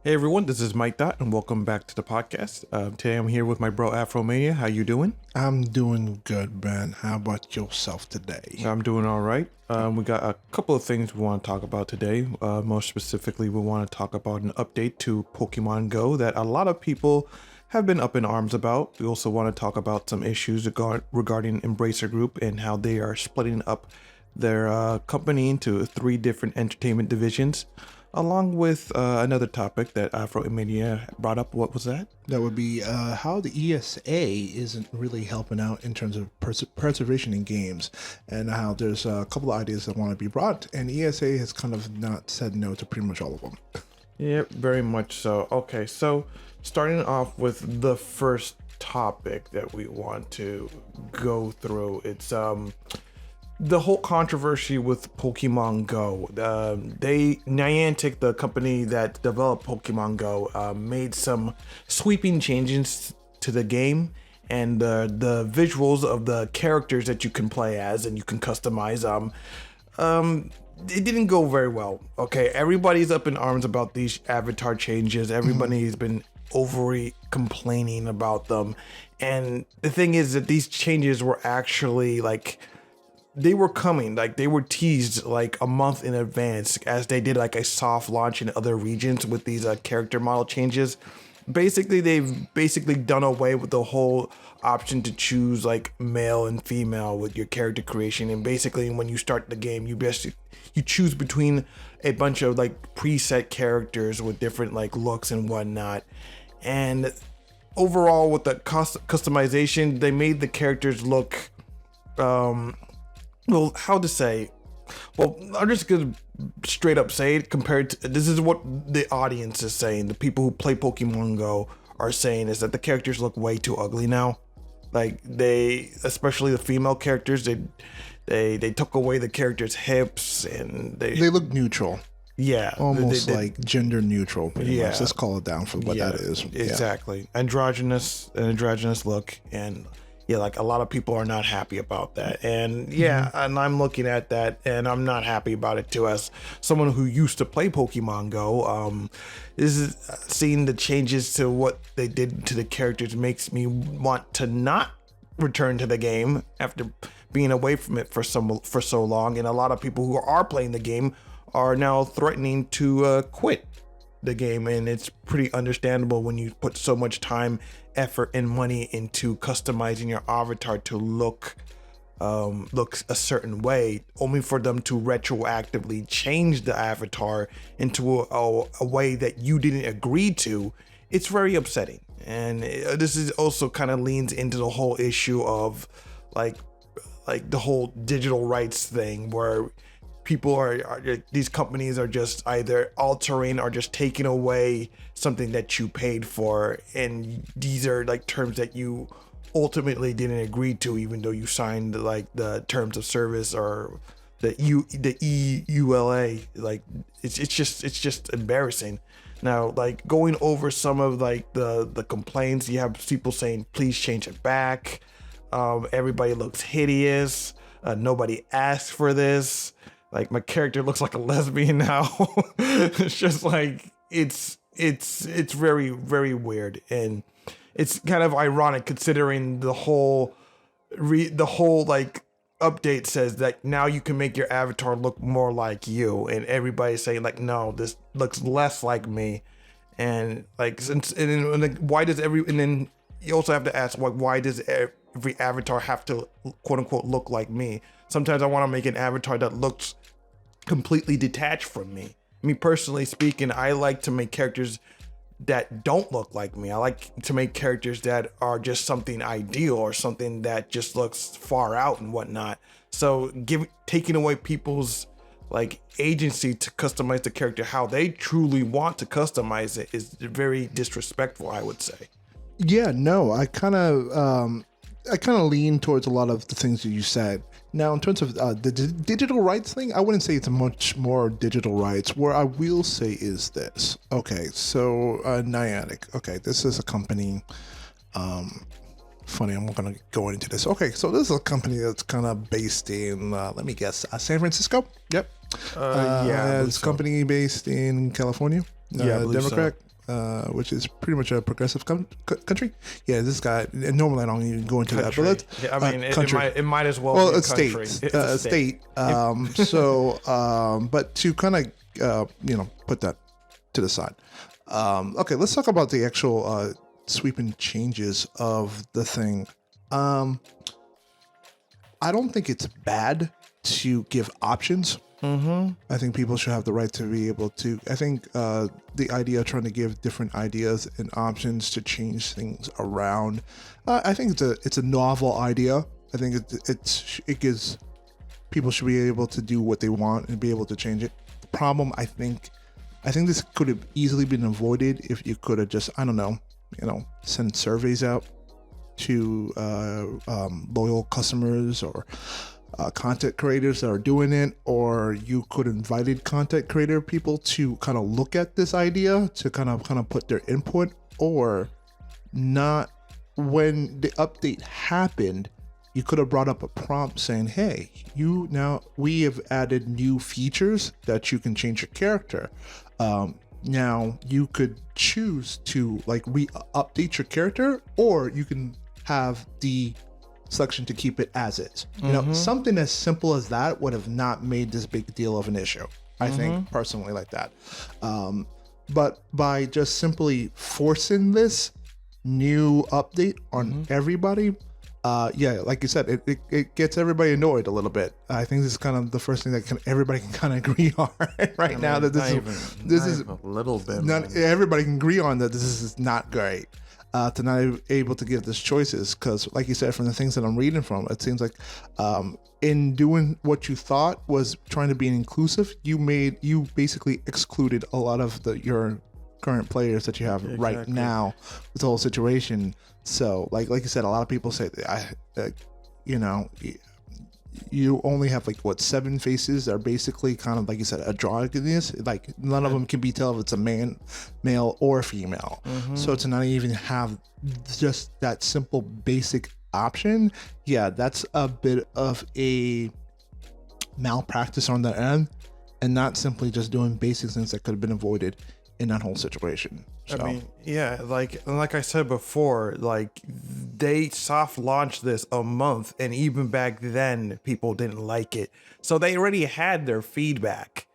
Hey everyone, this is Mikedot, and welcome back to the podcast. Today I'm here with my bro Afromania. How you doing? I'm doing good, man. How about yourself today? I'm doing all right. We got a couple of things we want to talk about today. More specifically, we want to talk about an update to Pokemon Go that a lot of people have been up in arms about. We also want to talk about some issues regarding Embracer Group and how they are splitting up their company into 3 different entertainment divisions. Along with another topic that Afromania brought up. What was that? That would be how the ESA isn't really helping out in terms of preservation in games, and how there's a couple of ideas that want to be brought, and ESA has kind of not said no to pretty much all of them. Yeah, very much so. Okay, so starting off with the first topic that we want to go through, it's the whole controversy with Pokemon Go. Niantic, the company that developed Pokemon Go, made some sweeping changes to the game, and the visuals of the characters that you can play as and you can customize it didn't go very well. Okay, everybody's up in arms about these avatar changes. Everybody's been overly complaining about them, and the thing is that these changes were actually they were coming, they were teased like a month in advance, as they did like a soft launch in other regions with these character model changes. Basically, they've done away with the whole option to choose like male and female with your character creation. And basically, when you start the game, you choose between a bunch of like preset characters with different like looks and whatnot. And overall, with the customization, they made the characters look well, how to say? Well, I'm just gonna straight up say it. Compared to this is what the audience is saying. The people who play Pokemon Go are saying is that the characters look way too ugly now. Like especially the female characters, they took away the characters' hips and they look neutral. Yeah, almost like gender neutral. Pretty much. Let's call it down for what that is. Exactly, androgynous look. And yeah, like a lot of people are not happy about that. And and I'm looking at that and I'm not happy about it too, as someone who used to play Pokemon Go. This is seeing the changes to what they did to the characters makes me want to not return to the game after being away from it for so long. And a lot of people who are playing the game are now threatening to quit the game, and it's pretty understandable when you put so much time, effort, and money into customizing your avatar to look a certain way, only for them to retroactively change the avatar into a way that you didn't agree to. It's very upsetting, and this is also kind of leans into the whole issue of like the whole digital rights thing, where people these companies are just either altering or just taking away something that you paid for, and these are like terms that you ultimately didn't agree to, even though you signed like the terms of service or the EULA. Like it's just embarrassing. Now, like going over some of like the complaints, you have people saying please change it back. Everybody looks hideous. Nobody asked for this. Like my character looks like a lesbian now. It's just like it's very, very weird, and it's kind of ironic considering the whole like update says that now you can make your avatar look more like you, and everybody's saying like, no, this looks less like me. And like why does and then you also have to ask, like, why does every avatar have to quote unquote look like me? Sometimes I want to make an avatar that looks completely detached from me. Me personally speaking, I like to make characters that don't look like me. I like to make characters that are just something ideal or something that just looks far out and whatnot. So taking away people's like agency to customize the character how they truly want to customize it is very disrespectful, I would say. Yeah, no, I kind of lean towards a lot of the things that you said. Now, in terms of the digital rights thing, I wouldn't say it's a much more digital rights. Where I will say is this. Okay, so Niantic. Okay, this is a company. Funny, I'm going to go into this. Okay, so this is a company that's kind of based in, let me guess, San Francisco? Yep. It's a company based in California. Yeah, Democrat. which is pretty much a progressive country. Yeah, this guy. And normally I don't even go into Country. that, but Yeah, I mean, it might as well. Well, be it's country. state. It's a State. But to kind of put that to the side. Okay, let's talk about the actual sweeping changes of the thing. I don't think it's bad to give options. I think people should have the right to be able to. I think the idea of trying to give different ideas and options to change things around. I think it's a novel idea. I think it gives people should be able to do what they want and be able to change it. The problem, I think this could have easily been avoided if you could have just, I don't know, send surveys out to loyal customers or content creators that are doing it, or you could invited content creator people to kind of look at this idea to kind of put their input, or not. When the update happened, you could have brought up a prompt saying, hey, we have added new features that you can change your character. Now you could choose to update your character, or you can have the selection to keep it as is. Something as simple as that would have not made this big deal of an issue. I think personally like that. But by just simply forcing this new update on everybody, like you said, it gets everybody annoyed a little bit. I think this is kind of the first thing that everybody can kind of agree on now. That this is a little bit. Everybody can agree on that this is not great. To not able to give this choices, because like you said, from the things that I'm reading from, it seems like in doing what you thought was trying to be inclusive, you basically excluded a lot of your current players that you have right now with the whole situation. So like you said, a lot of people say you only have 7 faces that are basically kind of, like you said, androgynous. Like none of them can be tell if it's a male or female. So to not even have just that simple basic option, that's a bit of a malpractice on the end, and not simply just doing basic things that could have been avoided in that whole situation. So. I mean, like I said before, they soft launched this a month, and even back then people didn't like it. So they already had their feedback,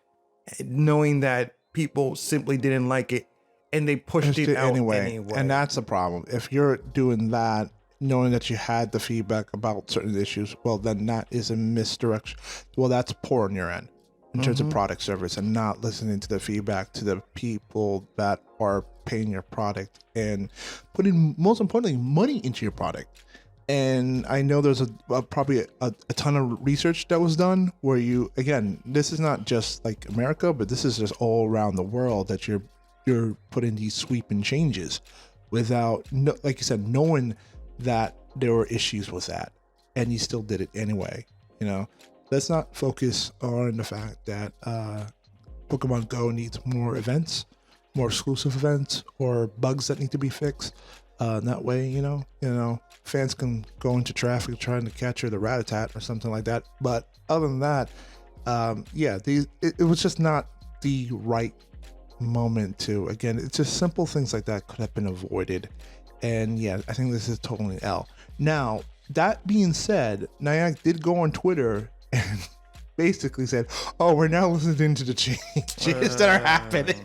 knowing that people simply didn't like it, and they pushed it out anyway. And that's a problem. If you're doing that, knowing that you had the feedback about certain issues, well, then that is a misdirection. Well, that's poor on your end in terms of product service, and not listening to the feedback to the people that are paying your product and putting, most importantly, money into your product. And I know there's probably a ton of research that was done where this is not just like America, but this is just all around the world, that you're putting these sweeping changes without, like you said, knowing that there were issues with that, and you still did it anyway. Let's not focus on the fact that Pokemon Go needs more events, more exclusive events, or bugs that need to be fixed. That way, fans can go into traffic trying to capture the Rattata or something like that. But other than that, it was just not the right moment to. Again, it's just simple things like that could have been avoided. And I think this is totally L. Now, that being said, Nyack did go on Twitter and basically said, "Oh, we're now listening to the changes that are happening,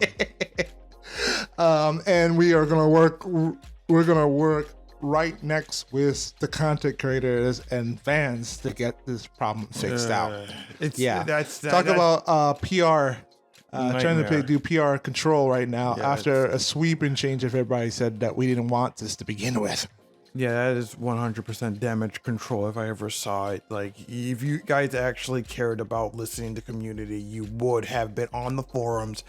and we are gonna work. We're gonna work right next with the content creators and fans to get this problem fixed out." Talk about PR. Trying to do PR control right now after a sweeping change of everybody said that we didn't want this to begin with. Yeah, that is 100% damage control if I ever saw it. If you guys actually cared about listening to community, you would have been on the forums,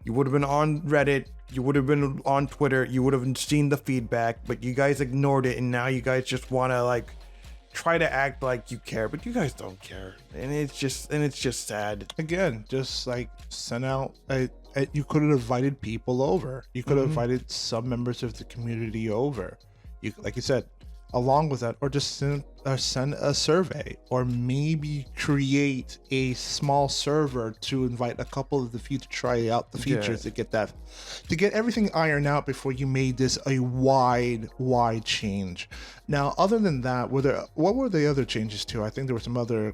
you would have been on Reddit, you would have been on Twitter, you would have seen the feedback, but you guys ignored it, and now you guys just want to try to act like you care, but you guys don't care, and it's just sad. Again, just send out you could have invited people over. You could have invited some members of the community over. Like you said, along with that, or just send a survey, or maybe create a small server to invite a couple of the few to try out the features to get everything ironed out before you made this a wide change. Now, other than that, what were the other changes too? I think there were some other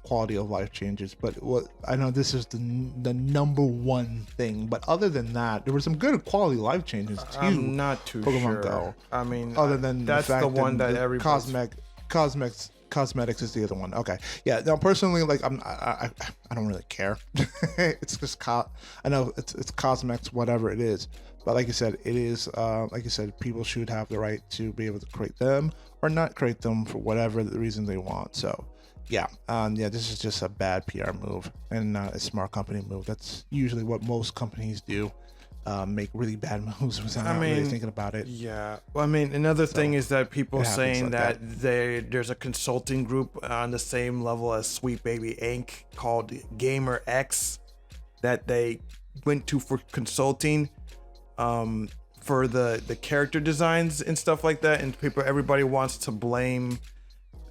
quality of life changes, but what I know, this is the number one thing. But other than that, there were some good quality of life changes too. I'm not too Pokemon sure. Go. I mean, other than that's the, fact the one that everybody cosmetics is the other one. Okay, yeah. Now, personally, like I don't really care. It's just I know it's cosmetics, whatever it is. But like you said, it is like you said, people should have the right to be able to create them or not create them for whatever the reason they want. So. Yeah, this is just a bad PR move and not a smart company move. That's usually what most companies do, make really bad moves without really thinking about it. Yeah, well, I mean, another thing is that people saying like there's a consulting group on the same level as Sweet Baby Inc. called Gamer X that they went to for consulting for the character designs and stuff like that, and everybody wants to blame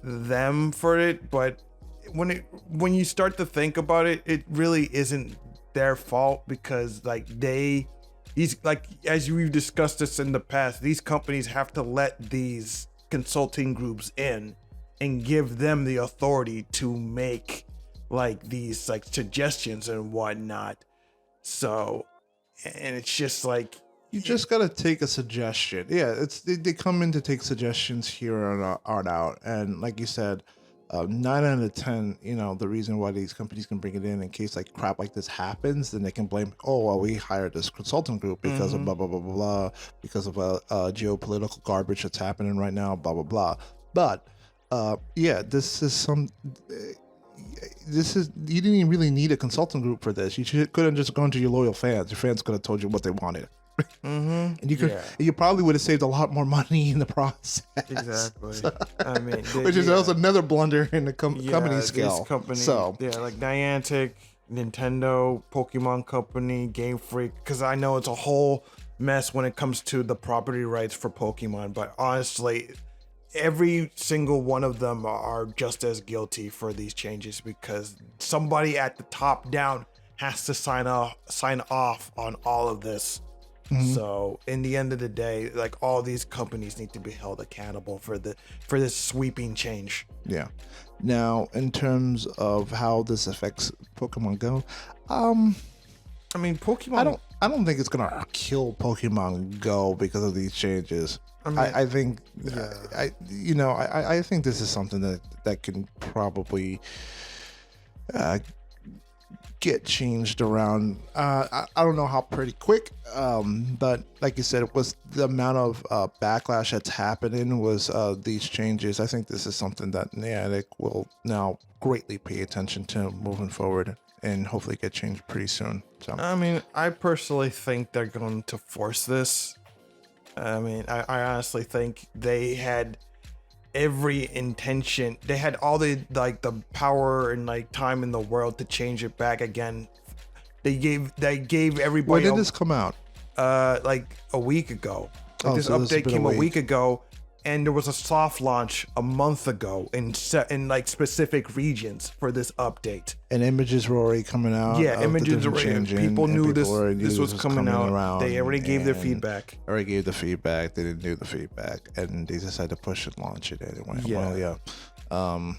them for it, but when you start to think about it, it really isn't their fault, because like these like, as we've discussed this in the past, these companies have to let these consulting groups in and give them the authority to make like these like suggestions and whatnot. So, and it's just like, you just gotta take a suggestion. Yeah, they come in to take suggestions here on out, and like you said, 9 out of 10, the reason why these companies can bring it in case like crap like this happens, then they can blame, oh well, we hired this consultant group because of blah blah blah blah blah, because of geopolitical garbage that's happening right now, blah blah blah. But this is you didn't even really need a consultant group for this. You could have just gone to your loyal fans. Your fans could have told you what they wanted. And you probably would have saved a lot more money in the process. Exactly. I mean, which is also another blunder in the company scale. Like Niantic, Nintendo, Pokemon Company, Game Freak, because I know it's a whole mess when it comes to the property rights for Pokemon, but honestly, every single one of them are just as guilty for these changes, because somebody at the top down has to sign off on all of this. So in the end of the day, like, all these companies need to be held accountable for this sweeping change. Yeah. Now, in terms of how this affects Pokemon Go, I mean, Pokemon. I don't think it's gonna kill Pokemon Go because of these changes. I think, I think this is something that can probably get changed around. I don't know how pretty quick, but like you said, it was the amount of backlash that's happening was these changes. I think this is something that Niantic will now greatly pay attention to moving forward, and hopefully get changed pretty soon. So I mean, I personally think they're going to force this. I mean, I honestly think they had every intention, they had all the power and like time in the world to change it back again. They gave everybody. When did this come out? Like a week ago. This update came a week ago, and there was a soft launch a month ago in like specific regions for this update. And images were already coming out. Yeah, images were changing. People knew this was coming out. They already gave their feedback. Already gave the feedback. They didn't do the feedback, and they decided to push and launch it anyway. Yeah. Well,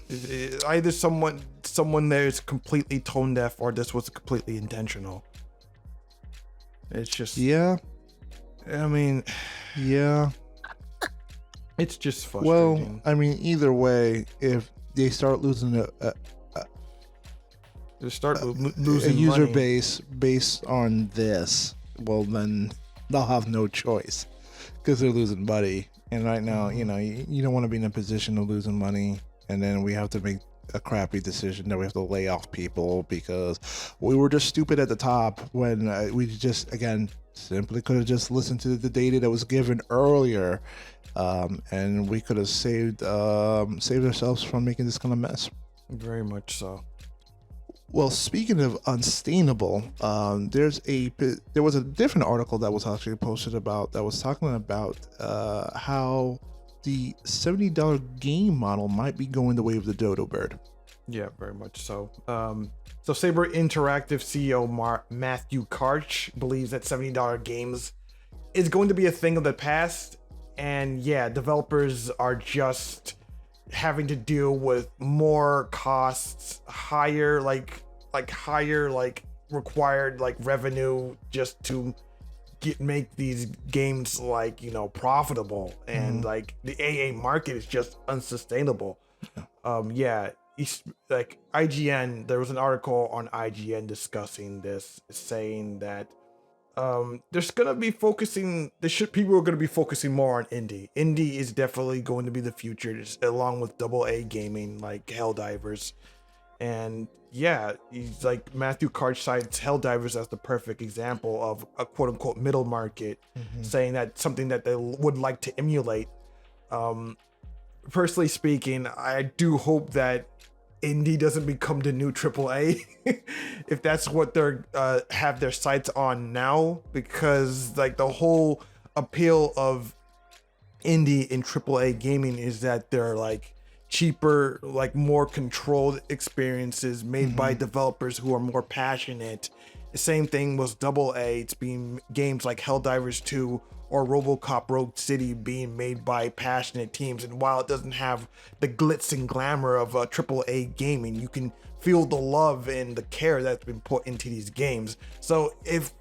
either someone there is completely tone deaf, or this was completely intentional. It's just. Yeah. I mean. Yeah. It's just frustrating. Well, I mean, either way, if they start losing losing a user money base based on this, well, then they'll have no choice because they're losing money. And right now, you don't want to be in a position of losing money, and then we have to make a crappy decision that we have to lay off people because we were just stupid at the top when we just, again, simply could have just listened to the data that was given earlier, and we could have saved ourselves from making this kind of mess. Very much so. Well, speaking of unsustainable, there was a different article that was actually posted about that was talking about how the $70 game model might be going the way of the dodo bird. Yeah, very much so. So Saber Interactive CEO Matthew Karch believes that $70 games is going to be a thing of the past, and yeah, developers are just having to deal with more costs, higher required revenue just to make these games profitable, and like the AA market is just unsustainable. IGN, there was an article on IGN discussing this, saying that people are going to be focusing more on indie is definitely going to be the future, just along with AA gaming like Helldivers. And yeah, he's like, Matthew Karch cites Helldivers as the perfect example of a quote unquote middle market, saying that something that they would like to emulate. Personally speaking, I do hope that indie doesn't become the new AAA if that's what they're have their sights on now, because like the whole appeal of indie and AAA gaming is that they're like cheaper, like more controlled experiences made by developers who are more passionate. The same thing was AA. It's being games like Helldivers 2 or RoboCop Rogue City being made by passionate teams. And while it doesn't have the glitz and glamour of AAA gaming, you can feel the love and the care that's been put into these games. So if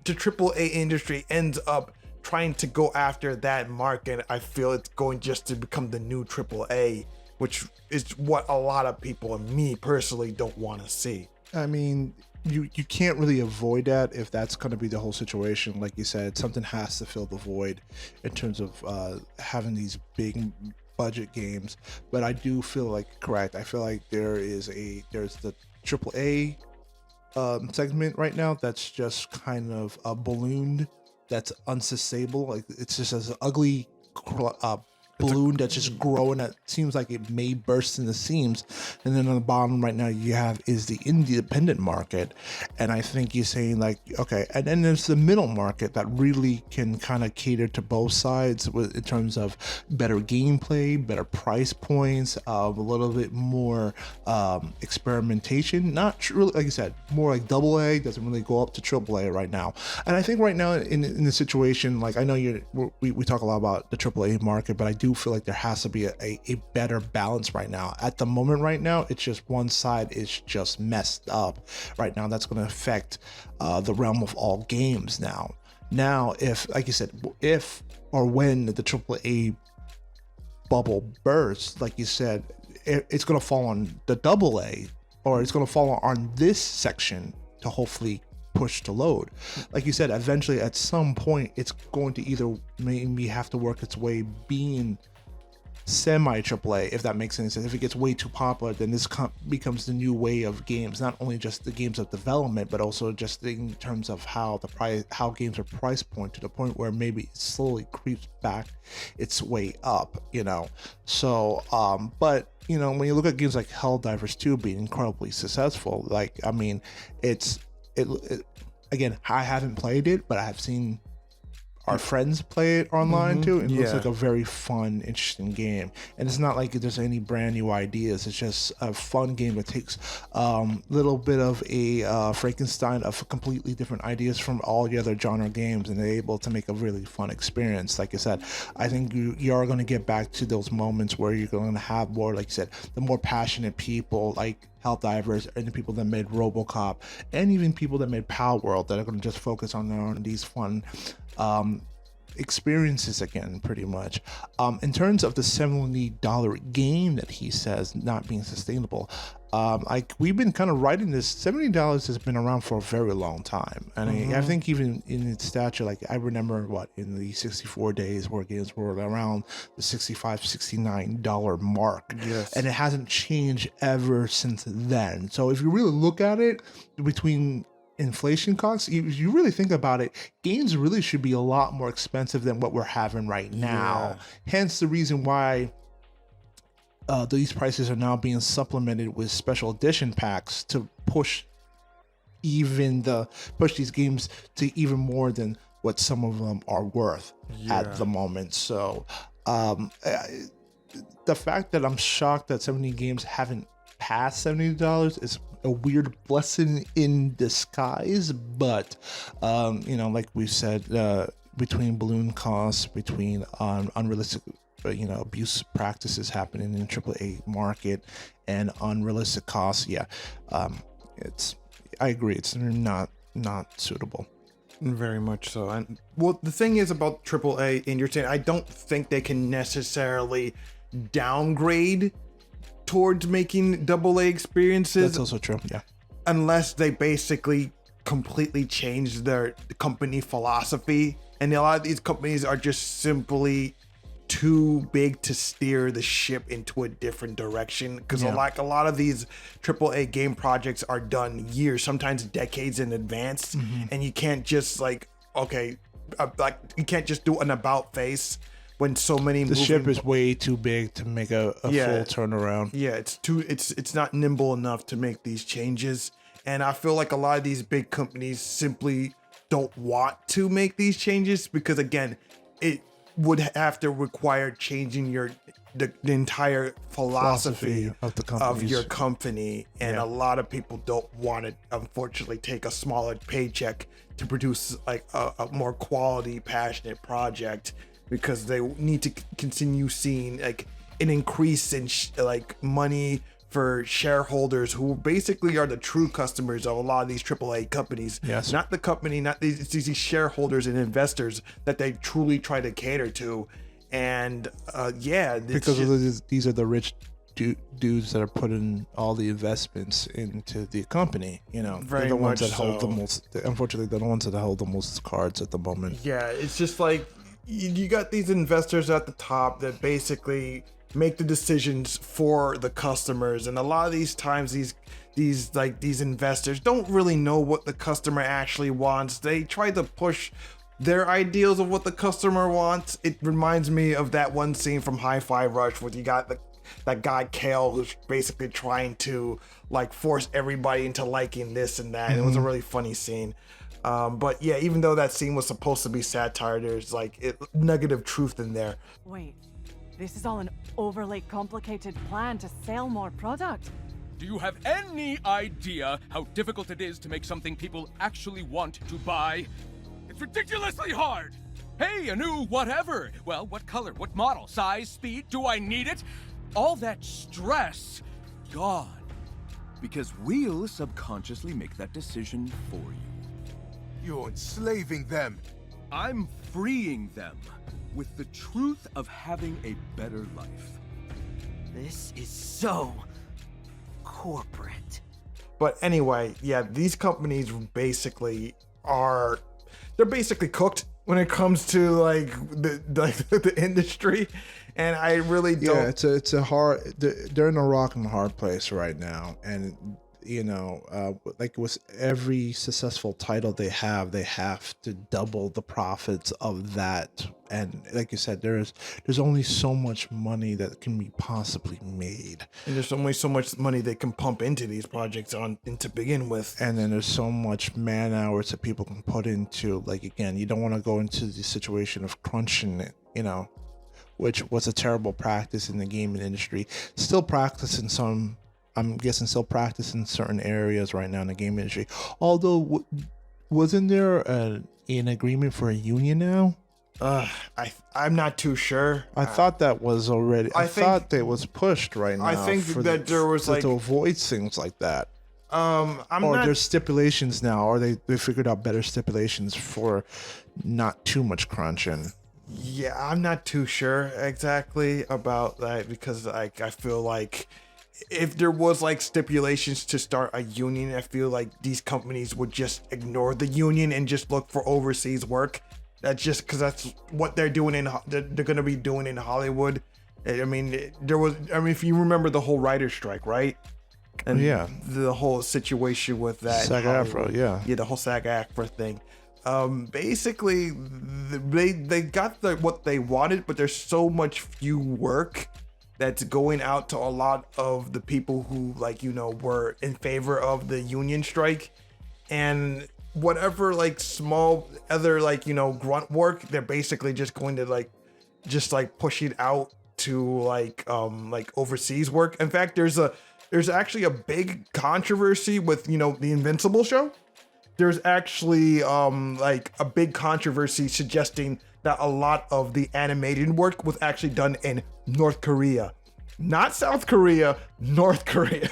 the AAA industry ends up trying to go after that market, I feel it's going just to become the new AAA, which is what a lot of people and me personally don't want to see. I mean, you can't really avoid that if that's going to be the whole situation. Like you said, something has to fill the void in terms of having these big budget games. But I do feel like, correct, I feel like there's the AAA segment right now that's just kind of ballooned, that's unsustainable. Like it's just as an ugly balloon that's just growing, that seems like it may burst in the seams. And then on the bottom right now you have is the independent market, and I think you're saying like, okay, and then there's the middle market that really can kind of cater to both sides in terms of better gameplay, better price points, a little bit more experimentation, not really, like I said, more like AA, doesn't really go up to AAA right now. And I think right now in the situation, like I know we talk a lot about the AAA market, but I do feel like there has to be a better balance right now. At the moment right now, it's just one side is just messed up right now. That's going to affect the realm of all games now. If, like you said, if or when the AAA bubble bursts, like you said, it's going to fall on the AA, or it's going to fall on this section to hopefully push to load. Like you said, eventually at some point it's going to either maybe have to work its way being semi AAA, if that makes any sense. If it gets way too popular, then this becomes the new way of games, not only just the games of development, but also just in terms of how games are price point, to the point where maybe it slowly creeps back its way up, so but when you look at games like Helldivers 2 being incredibly successful, like, I mean, it again, I haven't played it, but I have seen our friends play it online too. It looks like a very fun, interesting game. And it's not like there's any brand new ideas. It's just a fun game that takes a little bit of a Frankenstein of completely different ideas from all the other genre games, and they're able to make a really fun experience. Like I said, I think you are going to get back to those moments where you're going to have more, like you said, the more passionate people like Helldivers, and the people that made RoboCop, and even people that made Power World, that are going to just focus on these fun experiences again, pretty much. In terms of the $70 game that he says not being sustainable, we've been kind of writing this. $70 has been around for a very long time, and I think even in its stature, like I remember in the 64 days where games were around the $65-69 mark, and it hasn't changed ever since then. So if you really look at it, between inflation costs, if you really think about it, games really should be a lot more expensive than what we're having right now. Hence the reason why these prices are now being supplemented with special edition packs to push these games to even more than what some of them are worth at the moment. So The fact that I'm shocked that 70 games haven't passed $70 is a weird blessing in disguise. But like we said, between balloon costs, between unrealistic abuse practices happening in the AAA market and unrealistic costs, I agree, it's not suitable. Very much so. And well, the thing is about AAA, and you're saying I don't think they can necessarily downgrade towards making AA experiences. That's also true, yeah. Unless they basically completely change their company philosophy. And a lot of these companies are just simply too big to steer the ship into a different direction, because like a lot of these AAA game projects are done years, sometimes decades in advance, and you can't just you can't just do an about face when so many the ship is way too big to make a full turnaround. It's not nimble enough to make these changes, and I feel like a lot of these big companies simply don't want to make these changes, because again, it would have to require changing the entire philosophy of your company, and a lot of people don't want to unfortunately take a smaller paycheck to produce like a more quality, passionate project, because they need to continue seeing like an increase in money for shareholders, who basically are the true customers of a lot of these AAA companies. Yes. Not the company, not these shareholders and investors that they truly try to cater to. And because these are the rich dudes that are putting all the investments into the company. They're the ones that hold the most. Unfortunately, they're the ones that hold the most cards at the moment. Yeah, it's just like you got these investors at the top that basically make the decisions for the customers, and a lot of these times these investors don't really know what the customer actually wants. They try to push their ideals of what the customer wants. It reminds me of that one scene from Hi-Fi Rush where you got that guy Kale, who's basically trying to like force everybody into liking this and that. It was a really funny scene. But yeah, even though that scene was supposed to be satire, there's negative truth in there. Wait, this is all an overly complicated plan to sell more product. Do you have any idea how difficult it is to make something people actually want to buy? It's ridiculously hard! Hey, a new whatever! Well, what color, what model, size, speed, do I need it? All that stress, gone. Because we'll subconsciously make that decision for you. You're enslaving them. I'm freeing them with the truth of having a better life. This is so corporate. But anyway, yeah, these companies basically they're basically cooked when it comes to the industry, and I really don't. Yeah, it's a hard. They're in a rock and a hard place right now, and like with every successful title they have to double the profits of that. And like you said, there's only so much money that can be possibly made, and there's only so much money they can pump into these projects to begin with. And then there's so much man hours that people can put into, again, you don't want to go into the situation of crunching it, which was a terrible practice in the gaming industry. Still practiced in some, I'm guessing still practiced in certain areas right now in the game industry. Although, wasn't there an agreement for a union now? I'm not too sure. I thought that was already. I thought that was pushed right now. I think that there was to avoid things like that. Or there's stipulations now, or they figured out better stipulations for not too much crunching. Yeah, I'm not too sure exactly about that, because I feel like if there was stipulations to start a union, I feel like these companies would just ignore the union and just look for overseas work. That's just because that's what they're doing they're going to be doing in Hollywood. I mean, if you remember the whole writer's strike, right? And the whole situation with that. SAG-AFTRA, yeah, the whole SAG-AFTRA thing. Basically, they got what they wanted, but there's so much few work that's going out to a lot of the people who were in favor of the union strike, and whatever small other grunt work, they're basically just going to just like pushing out to like overseas work. In fact, there's actually a big controversy with, you know, the Invincible show. There's actually like a big controversy suggesting that a lot of the animated work was actually done in North Korea, not South Korea, North Korea.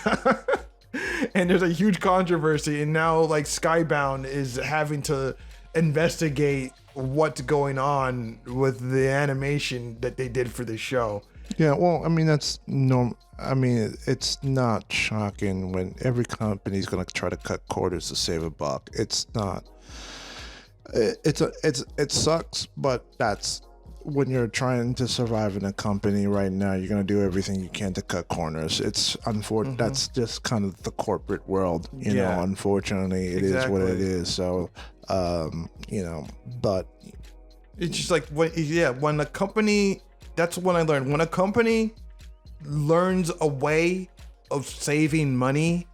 And there's a huge controversy, and now like Skybound is having to investigate what's going on with the animation that they did for the show. Yeah, well, I mean, that's normal. I mean, it's not shocking when every company's going to try to cut corners to save a buck. It's not. It sucks, but that's when you're trying to survive in a company right now. You're going to do everything you can to cut corners. It's unfortunate. That's just kind of the corporate world, you know. Unfortunately, it is what it is. So, you know, but it's just like when a company. That's when I learned, when a company learns a way of saving money,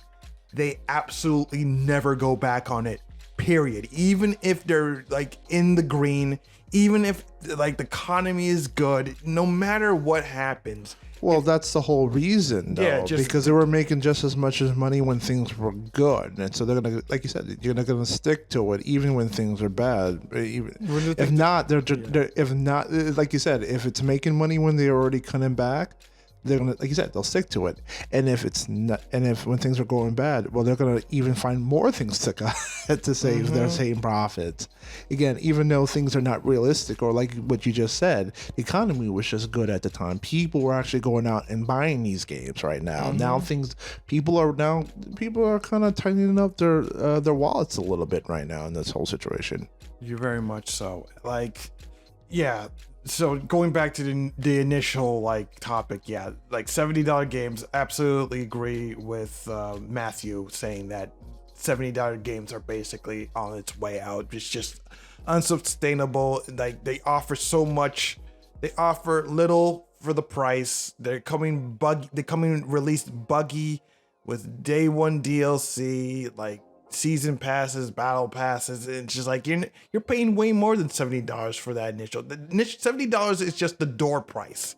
they absolutely never go back on it, period. Even if they're like in the green, even if like the economy is good, no matter what happens. Well, that's the whole reason, though, because they were making just as much as money when things were good, and so they're gonna, like you said, you're gonna stick to it even when things are bad. If not, if not, like you said, if it's making money when they're already coming back, they're gonna, like you said, they'll stick to it. And if it's not, and if when things are going bad, well, they're gonna even find more things to save their same profits. Again, even though things are not realistic, or like what you just said, the economy was just good at the time. People were actually going out and buying these games right now. Now people are kind of tightening up their wallets a little bit right now in this whole situation. You're very much so. Like, yeah. So going back to the initial like topic, yeah, like $70 games, absolutely agree with Matthew saying that $70 games are basically on its way out. It's just unsustainable. Like, they offer so much, they offer little for the price. They're coming released buggy with day one DLC, like season passes, battle passes. It's just like you're paying way more than $70 for that initial. The initial $70 is just the door price,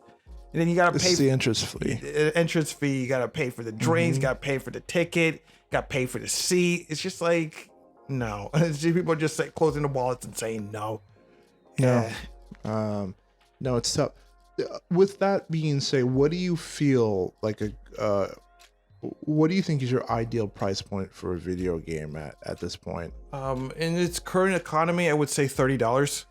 and then you gotta pay the entrance fee. You gotta pay for the drinks, gotta pay for the ticket, gotta pay for the seat. It's just like, no. It's just people just closing the wallets and saying no. No, no, it's tough. With that being said, what do you feel like what do you think is your ideal price point for a video game at this point? In its current economy, I would say $30.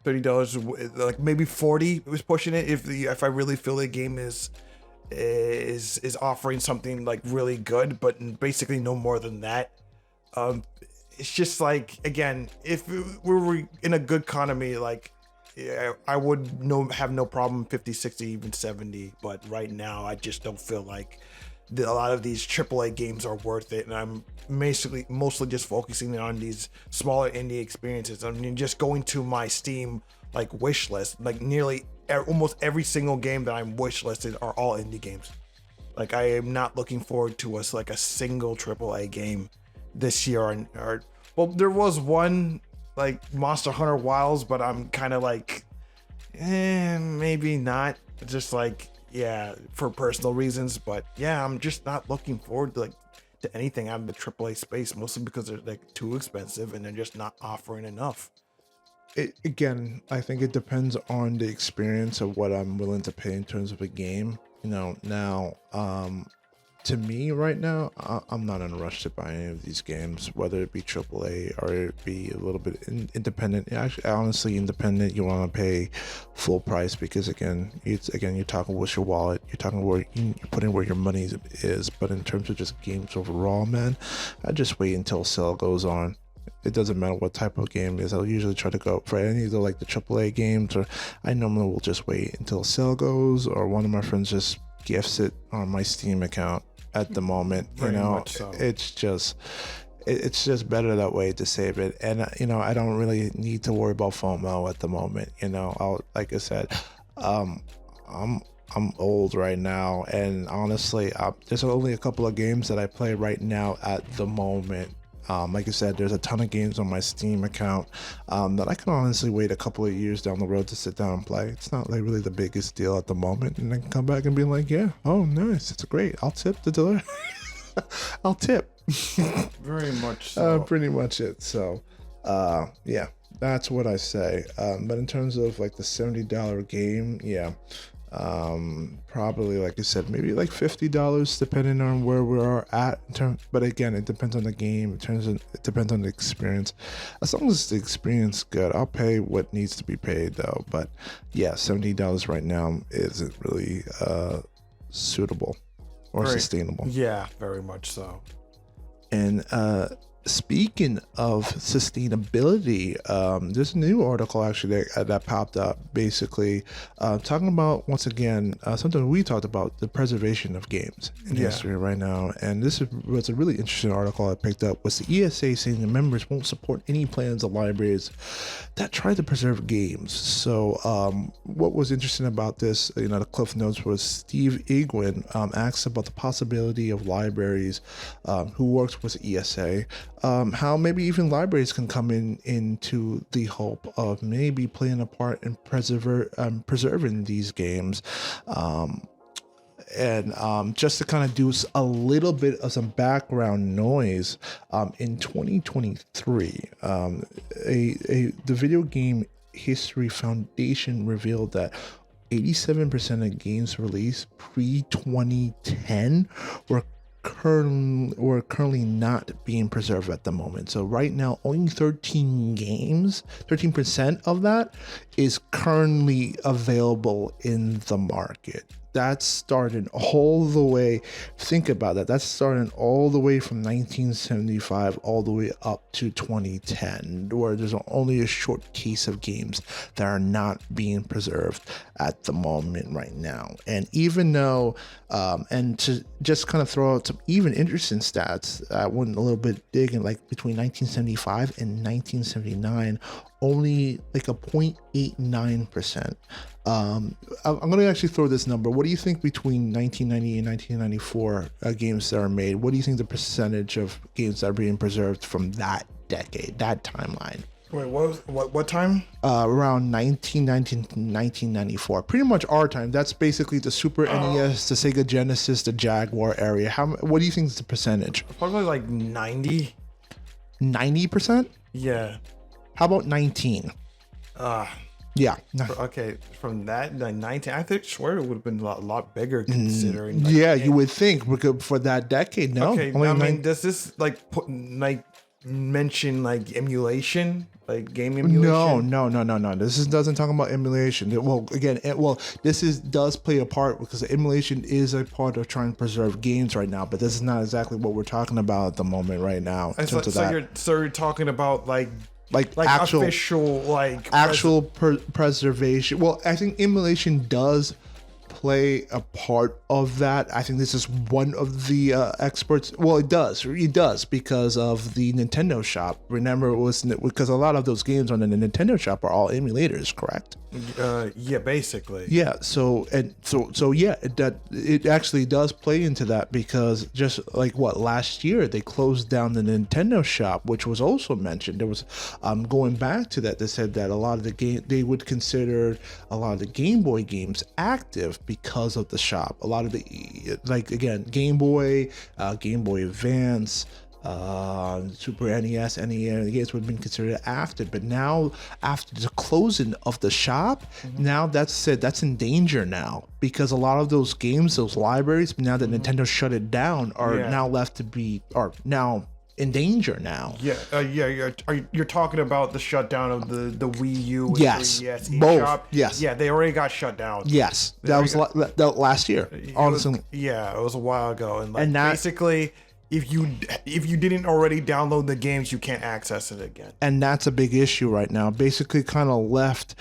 $30, like maybe 40 was pushing it if I really feel the game is offering something like really good, but basically no more than that. It's just like, again, if we were in a good economy, like, yeah, I would have no problem 50, 60, even 70, but right now I just don't feel like a lot of these AAA games are worth it, and I'm mostly just focusing on these smaller indie experiences. I mean, just going to my Steam like wish list, like almost every single game that I'm wish listed are all indie games. Like, I am not looking forward to a single AAA game this year. Or well, there was one like Monster Hunter Wilds, but I'm kind of like, maybe not. Just like, yeah, for personal reasons, but yeah, I'm just not looking forward to anything out of the AAA space, mostly because they're like too expensive and they're just not offering enough. Again, I think it depends on the experience of what I'm willing to pay in terms of a game. You know, now, to me right now, I'm not in a rush to buy any of these games, whether it be AAA or it be a little bit independent. Actually, honestly, independent, you want to pay full price because you're talking with your wallet, you're talking where you're putting where your money is. But in terms of just games overall, man, I just wait until sale goes on. It doesn't matter what type of game it is. I'll usually try to go for any of the like the AAA games, or I normally will just wait until sale goes, or one of my friends just gifts it on my Steam account at the moment. You know, so. It's just better that way to save it. And you know, I don't really need to worry about FOMO at the moment. You know, like I said, I'm old right now, and honestly, there's only a couple of games that I play right now at the moment. Like I said, there's a ton of games on my Steam account that I can honestly wait a couple of years down the road to sit down and play. It's not like really the biggest deal at the moment, and I can come back and be like, yeah, oh nice, it's great. I'll tip the dealer. I'll tip. Very much so. Pretty much it. So, yeah, that's what I say. But in terms of like the $70 game, yeah, probably like I said, maybe like $50 depending on where we are at. But again, it depends on the game. It depends on the experience. As long as the experience is good, I'll pay what needs to be paid though. But yeah, $70 right now isn't really suitable or sustainable. Yeah, very much so. And speaking of sustainability, there's a new article actually that popped up, basically talking about, once again, something we talked about, the preservation of games in history right now. And this was a really interesting article I picked up, was the ESA saying the members won't support any plans of libraries that try to preserve games. So what was interesting about this, the Cliff Notes, was Steve Egwin asked about the possibility of libraries who works with ESA, how maybe even libraries can come into the hope of maybe playing a part in preserving these games. And just to kind of do a little bit of some background noise, in 2023, the Video Game History Foundation revealed that 87% of games released pre-2010 were currently not being preserved at the moment. So right now, only 13% of that is currently available in the market. That's starting all the way, think about that, that's starting all the way from 1975 all the way up to 2010, where there's only a short case of games that are not being preserved at the moment right now. And even though, and to just kind of throw out some even interesting stats, I went a little bit digging, like between 1975 and 1979, only like a 0.89%. I'm going to actually throw this number. What do you think between 1990 and 1994 games that are made? What do you think the percentage of games that are being preserved from that decade, that timeline? Wait, what time? Around 1990 to 1994. Pretty much our time. That's basically the Super NES, the Sega Genesis, the Jaguar area. What do you think is the percentage? Probably like 90. 90%? Yeah. How about 19? Yeah. Okay, from that, like 19, I swear it would have been a lot bigger considering. Like, yeah, you would think, because for that decade, no. Okay, I mean, does this mention like emulation, like game emulation? No. This doesn't talk about emulation. Well, again, this does play a part, because emulation is a part of trying to preserve games right now, but this is not exactly what we're talking about at the moment right now. You're talking about like actual official preservation. Well, I think emulation does play a part of that. I think this is one of the experts. Well, it does because of the Nintendo Shop. Remember, it was because a lot of those games on the Nintendo Shop are all emulators, correct? Yeah, basically. Yeah. So yeah, that it actually does play into that, because just like last year they closed down the Nintendo Shop, which was also mentioned. There was going back to that, they said that a lot of the they would consider a lot of the Game Boy games active because of the shop. A lot of the, like, again, Game Boy, Game Boy Advance, Super NES, the games would have been considered active, but now after the closing of the shop, now that's in danger now, because a lot of those games, those libraries, now that Nintendo shut it down, are now now in danger now. You're talking about the shutdown of the Wii U. Yes, both. Shop. Yes, yeah, they already got shut down. Yes, that was last year. Honestly, it was a while ago, and basically, if you didn't already download the games, you can't access it again. And that's a big issue right now. Basically, kind of left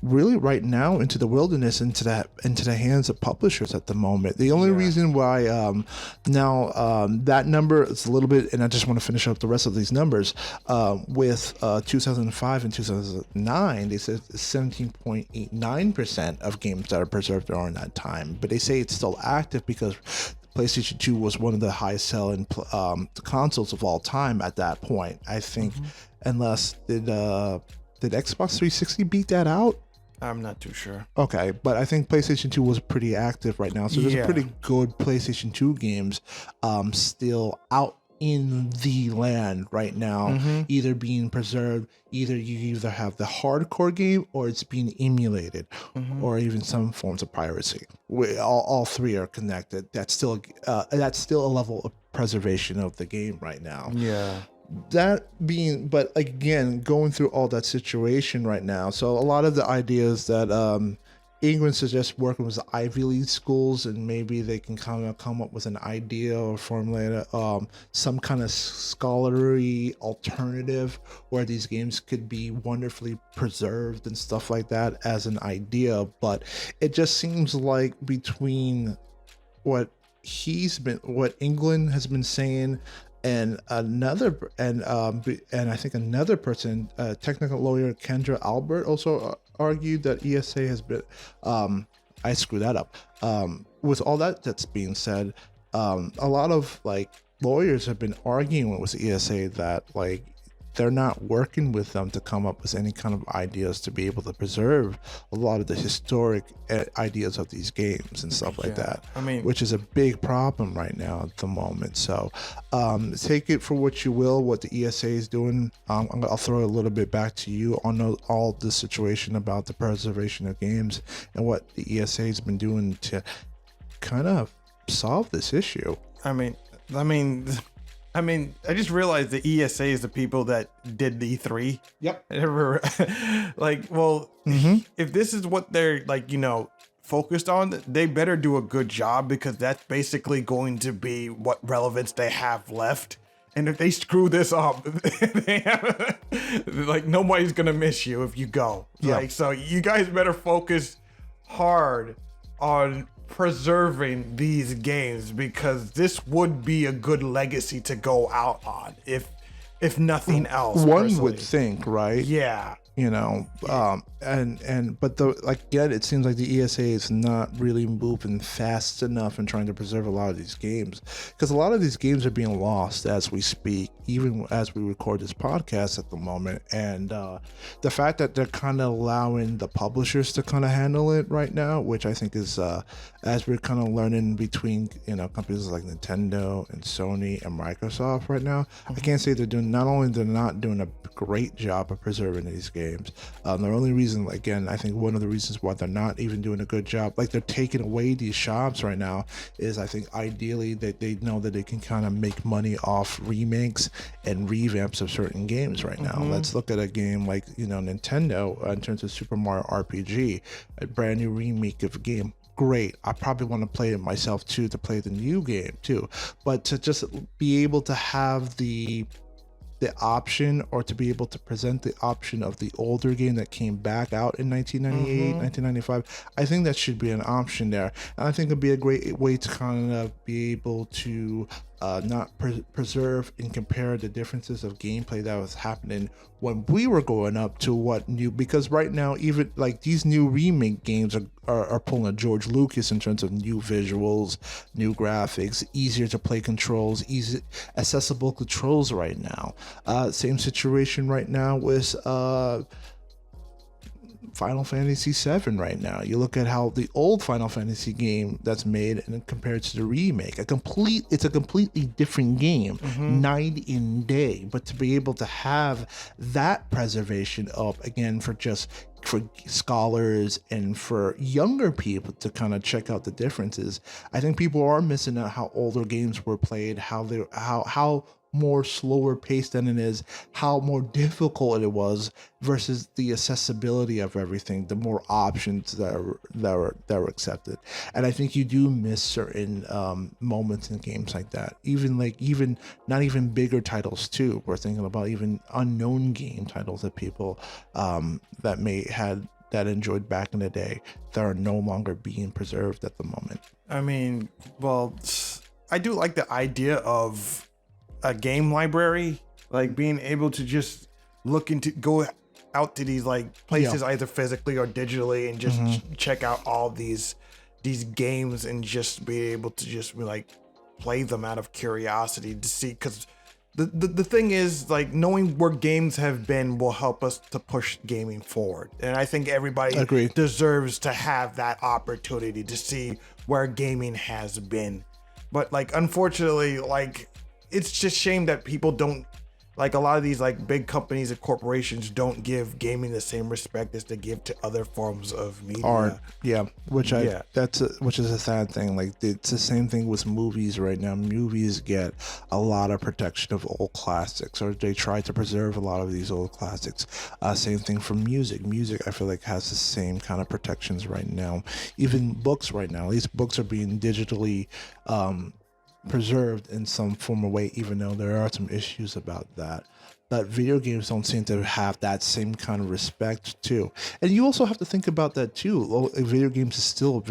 really right now into the wilderness, into the hands of publishers at the moment. The only reason why now that number is a little bit, and I just want to finish up the rest of these numbers, with 2005 and 2009, they said 17.89% of games that are preserved during that time, but they say it's still active because PlayStation 2 was one of the highest selling consoles of all time at that point. I think, unless did Xbox 360 beat that out? I'm not too sure. Okay, but I think PlayStation 2 was pretty active right now. So there's a pretty good PlayStation 2 games still out in the land right now, either being preserved, you have the hardcore game or it's being emulated, or even some forms of piracy. All three are connected. That's still a level of preservation of the game right now. Yeah. But again, going through all that situation right now, so a lot of the ideas that England suggests working with the Ivy League schools, and maybe they can kind of come up with an idea or formulate some kind of scholarly alternative where these games could be wonderfully preserved and stuff like that as an idea. But it just seems like between what England has been saying and I think another person, technical lawyer Kendra Albert, also argued that ESA has been I screwed that up. With all that's being said, a lot of like lawyers have been arguing with ESA that like they're not working with them to come up with any kind of ideas to be able to preserve a lot of the historic ideas of these games and stuff like that. I mean, which is a big problem right now at the moment. So take it for what you will, what the ESA is doing. I'll throw it a little bit back to you on all the situation about the preservation of games and what the ESA has been doing to kind of solve this issue. I mean, I just realized the ESA is the people that did the E3. Yep. Like, well, if this is what they're like, focused on, they better do a good job, because that's basically going to be what relevance they have left. And if they screw this up, like nobody's gonna miss you if you go. Yeah. Like, so you guys better focus hard on preserving these games, because this would be a good legacy to go out on, if nothing else. One personally. would think, right? Yeah. But again, it seems like the ESA is not really moving fast enough in trying to preserve a lot of these games, because a lot of these games are being lost as we speak, even as we record this podcast at the moment. And the fact that they're kind of allowing the publishers to kind of handle it right now, which I think is as we're kind of learning between companies like Nintendo and Sony and Microsoft right now, I can't say they're not doing a great job of preserving these games. The only reason, again, I think one of the reasons why they're not even doing a good job, like they're taking away these shops right now, is I think ideally that they know that they can kind of make money off remakes and revamps of certain games right now. Let's look at a game like Nintendo in terms of Super Mario RPG, a brand new remake of a game. Great. I probably want to play it myself too, to play the new game too. But to just be able to have the option, or to be able to present the option of the older game that came back out in 1998, 1995, I think that should be an option there. And I think it'd be a great way to kind of be able to not preserve and compare the differences of gameplay that was happening when we were growing up to what new, because right now even like these new remake games are pulling a George Lucas in terms of new visuals, new graphics, easier to play controls, easy accessible controls right now. Same situation right now with Final Fantasy VII right now. You look at how the old Final Fantasy game that's made and compared to the remake, it's a completely different game, night and day. But to be able to have that preservation up again for scholars and for younger people to kind of check out the differences, I think people are missing out how older games were played, how more slower paced than it is, how more difficult it was versus the accessibility of everything, the more options that were accepted. And I think you do miss certain moments in games like that. Even not even bigger titles too. We're thinking about even unknown game titles that people that enjoyed back in the day that are no longer being preserved at the moment. I mean, well, I do like the idea of a game library, like being able to just go out to these like places, either physically or digitally, and just check out all these games and just be able to just be like, play them out of curiosity to see, because the thing is, like, knowing where games have been will help us to push gaming forward. And I think everybody Agreed. deserves to have that opportunity to see where gaming has been. But like, unfortunately, like, it's just shame that people don't, like, a lot of these like big companies and corporations don't give gaming the same respect as they give to other forms of media. Art, yeah, which Yeah. which is a sad thing. Like, it's the same thing with movies right now. Movies get a lot of protection of old classics, or they try to preserve a lot of these old classics. Same thing for music. Music, I feel like, has the same kind of protections right now. Even books right now, these books are being digitally preserved in some form or way, even though there are some issues about that. But video games don't seem to have that same kind of respect too. And you also have to think about that too. Video games is still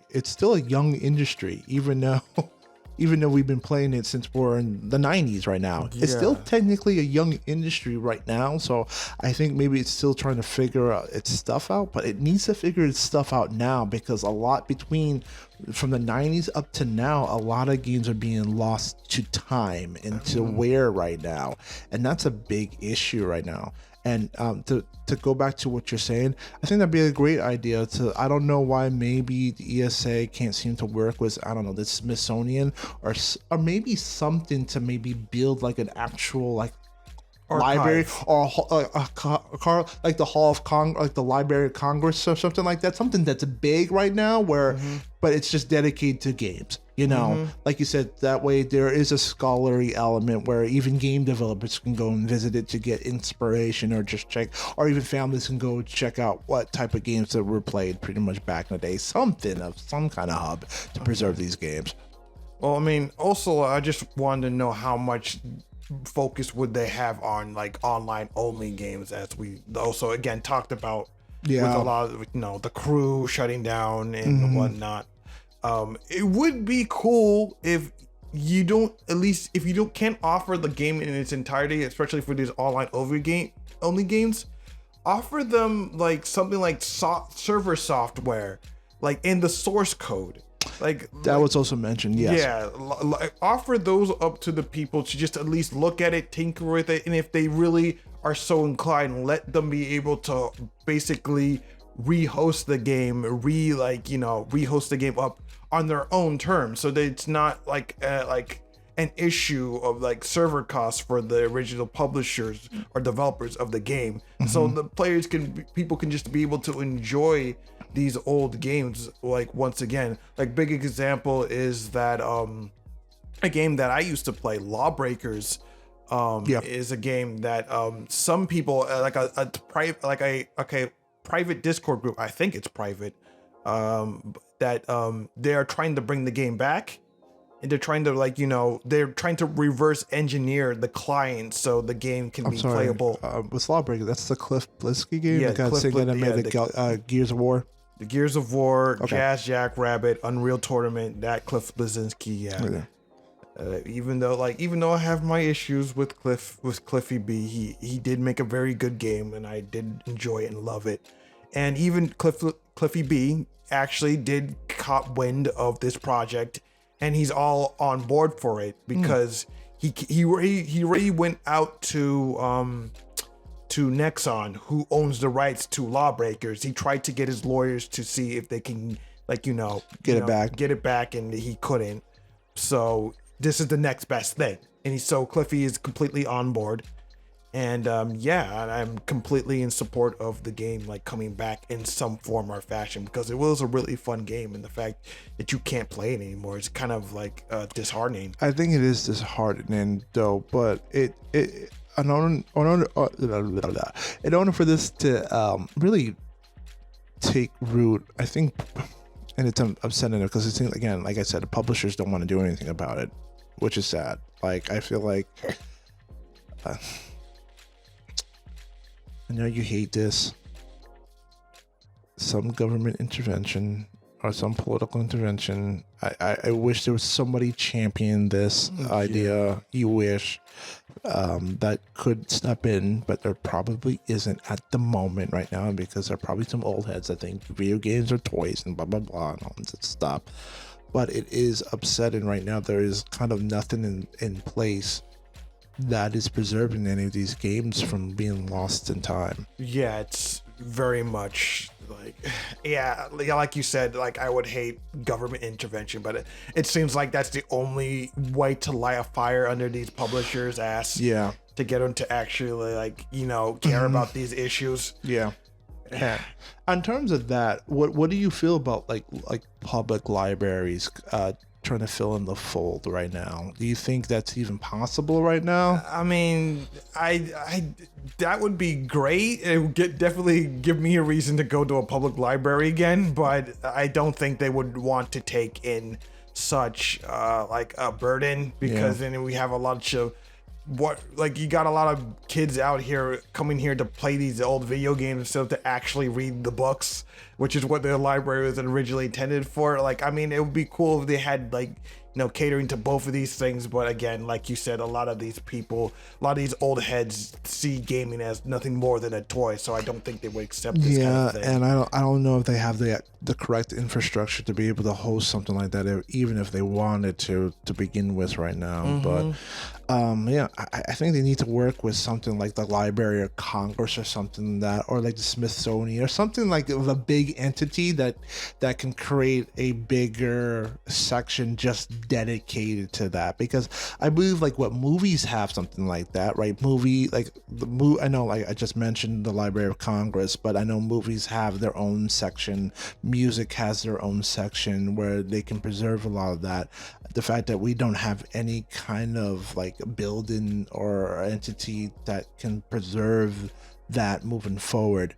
it's still a young industry, even though we've been playing it since we're in the 90s right now. It's still Yeah. technically a young industry right now. So I think maybe it's still trying to figure out its stuff out, but it needs to figure its stuff out now, because a lot from the 90s up to now, a lot of games are being lost to time and to wear right now. And that's a big issue right now. And to go back to what you're saying, I think that'd be a great idea I don't know why maybe the ESA can't seem to work with, I don't know, the Smithsonian or maybe something to maybe build like an actual like library, or like the Hall of like the Library of Congress or something like that. Something that's big right now, where, but it's just dedicated to games. You know, like you said, that way there is a scholarly element where even game developers can go and visit it to get inspiration, or just check, or even families can go check out what type of games that were played pretty much back in the day. Some kind of hub to preserve these games. Well, I mean, also, I just wanted to know how much focus would they have on like online only games, as we also again talked about with a lot of, the crew shutting down and whatnot. It would be cool if you can't offer the game in its entirety, especially for these online only games, offer them like something like server software, like in the source code. Like that was also mentioned. Yes. Yeah, offer those up to the people to just at least look at it, tinker with it, and if they really are so inclined, let them be able to basically rehost the game, rehost the game up on their own terms, so that it's not like an issue of like server costs for the original publishers or developers of the game. So the people can just be able to enjoy these old games. Like, once again, like, big example is that a game that I used to play, Lawbreakers, is a game that some people like a private Discord group, I think it's private, that they are trying to bring the game back, and they're trying to they're trying to reverse engineer the client so the game can be playable. With Lawbreaker, that's the Cliff Blesky game. Yeah, the guy that made the Gears of War. The Gears of War, Jazz Jackrabbit, Unreal Tournament, that Cliff Bleszinski, even though I have my issues with Cliffy B, he did make a very good game, and I did enjoy it and love it. And even Cliffy B actually did caught wind of this project, and he's all on board for it, because he already went out to Nexon, who owns the rights to Lawbreakers. He tried to get his lawyers to see if they can get it back, and he couldn't. So this is the next best thing, and so Cliffy is completely on board. And I'm completely in support of the game coming back in some form or fashion, because it was a really fun game, and the fact that you can't play it anymore is kind of disheartening. I think it is disheartening though, but in order for this to really take root, I think, and it's upsetting because it seems, again, like I said, the publishers don't want to do anything about it, which is sad. I feel like I know you hate this. Some government intervention or some political intervention. I wish there was somebody championing this idea. You wish that could step in, but there probably isn't at the moment right now, because there are probably some old heads that think video games are toys and blah blah blah and all this stuff. but it is upsetting right now. There is kind of nothing in place that is preserving any of these games from being lost in time. Yeah, it's very much like, yeah, like you said, like I would hate government intervention, but it seems like that's the only way to light a fire under these publishers' ass. Yeah. To get them to actually, like, you know, care about these issues. Yeah. Yeah. In terms of that, what do you feel about like public libraries trying to fill in the fold right now? Do you think that's even possible right now? I mean, I that would be great. It would definitely give me a reason to go to a public library again, but I don't think they would want to take in such like a burden, because then we have a lot of you got a lot of kids out here coming here to play these old video games instead of to actually read the books, which is what the library was originally intended for. Like, I mean, it would be cool if they had, like, you know, catering to both of these things, but again, like you said, a lot of these old heads see gaming as nothing more than a toy, so I don't think they would accept this kind of thing. And I don't know if they have the correct infrastructure to be able to host something like that, even if they wanted to begin with right now. But I think they need to work with something like the Library of Congress or something or like the Smithsonian or something like of a big entity that can create a bigger section just dedicated to that, because I believe like what movies have something like that, right? I know, like I just mentioned the Library of Congress, but I know movies have their own section, music has their own section where they can preserve a lot of that. The fact that we don't have any kind of like building or entity that can preserve that moving forward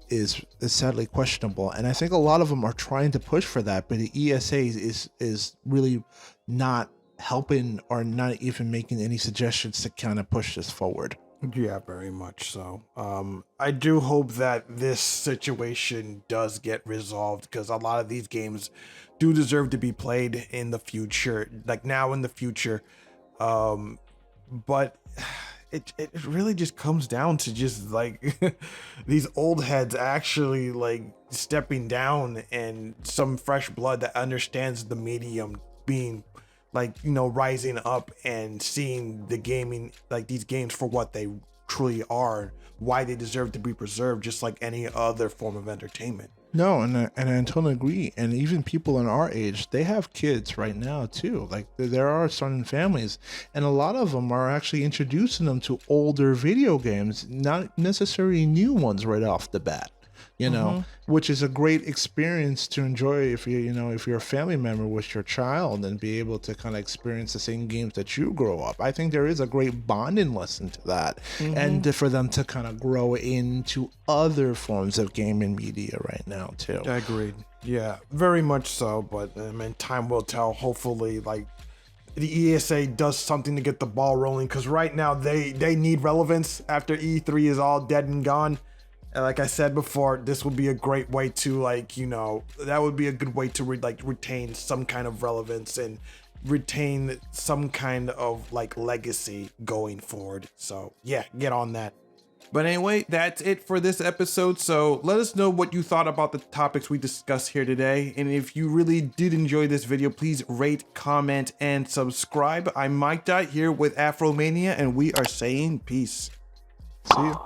is sadly questionable, and I think a lot of them are trying to push for that, but the ESA is really not helping or not even making any suggestions to kind of push this forward. Yeah, very much so. I do hope that this situation does get resolved, because a lot of these games do deserve to be played in the future, like now in the future. But it really just comes down to just like these old heads actually like stepping down, and some fresh blood that understands the medium being, like, you know, rising up and seeing the gaming, like these games for what they truly are, why they deserve to be preserved, just like any other form of entertainment. No, and I totally agree. And even people in our age, they have kids right now too. Like there are certain families, and a lot of them are actually introducing them to older video games, not necessarily new ones right off the bat. You know, which is a great experience to enjoy if you're a family member with your child, and be able to kind of experience the same games that you grow up. I think there is a great bonding lesson to that, and for them to kind of grow into other forms of gaming media right now too. I agreed. Yeah, very much so. But I mean, time will tell. Hopefully, like, the ESA does something to get the ball rolling, because right now they need relevance after E3 is all dead and gone. And like I said before, this would be a great way to, like, you know, that would be a good way to retain some kind of relevance and retain some kind of like legacy going forward. So yeah, get on that. But anyway, that's it for this episode. So let us know what you thought about the topics we discussed here today. And if you really did enjoy this video, please rate, comment, and subscribe. I'm Mikedot here with Afromania, and we are saying peace. See you.